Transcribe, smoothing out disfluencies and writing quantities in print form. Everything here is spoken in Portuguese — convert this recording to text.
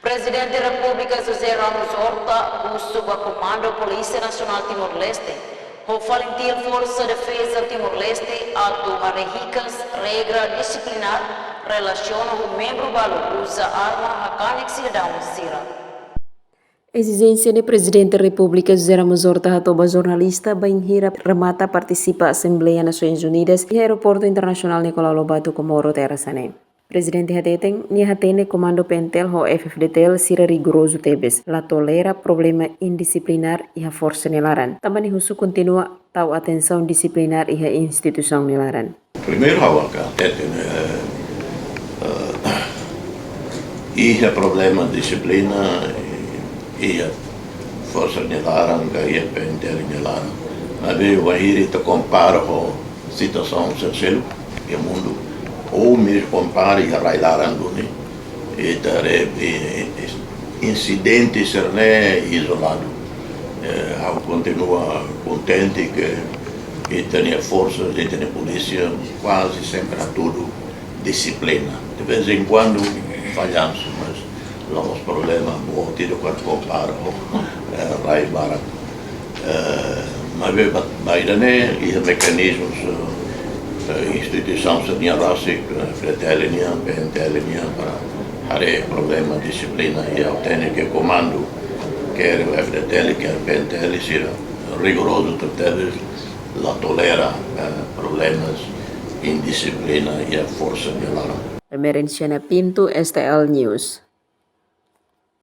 Presidente da República José Ramos Horta, o subcomando Polícia Nacional Timor-Leste, o Valentim Força Defesa Timor-Leste, atuar ricas regras disciplinar relaciona o membro balo usa arma a canek cidadão sira. Exigência do Presidente da República José Ramos Horta atoba jornalista Bainhira remata participa à Assembleia Nações Unidas e Aeroporto Internacional Nicolau Lobato Comoro Terra Sané. Presidente Hateten, ni hatene comando pentel ho FFDTL sira rigoroso tebes, la tolera problema indisciplinar e a força nelaran. Também husu continua tau atenção disciplinar e a instituição nelaran. Primeiro hawaka Hateten e a problema disciplina e a força nelaran e a pentel nelaran. Mas veio Wahiri te compara com a situação social e o mundo. Ou mesmo compare a Railaran Luni e incidente ser isolado. Eu continuo contente que tenha forças e tenha polícia quase sempre a tudo disciplina. De vez em quando falhamos, mas não os problemas vou ter quando comparo Railaran. Mas Bairane e os mecanismos instituição seria rasik, fretelinha, pentelinha para hare problema disciplina e ao ter que comando quer o FDTL, quer o PNTL, ser rigoroso todos la tolera problemas indisciplina e a força de lá. Emerenciana Pinto, STL News.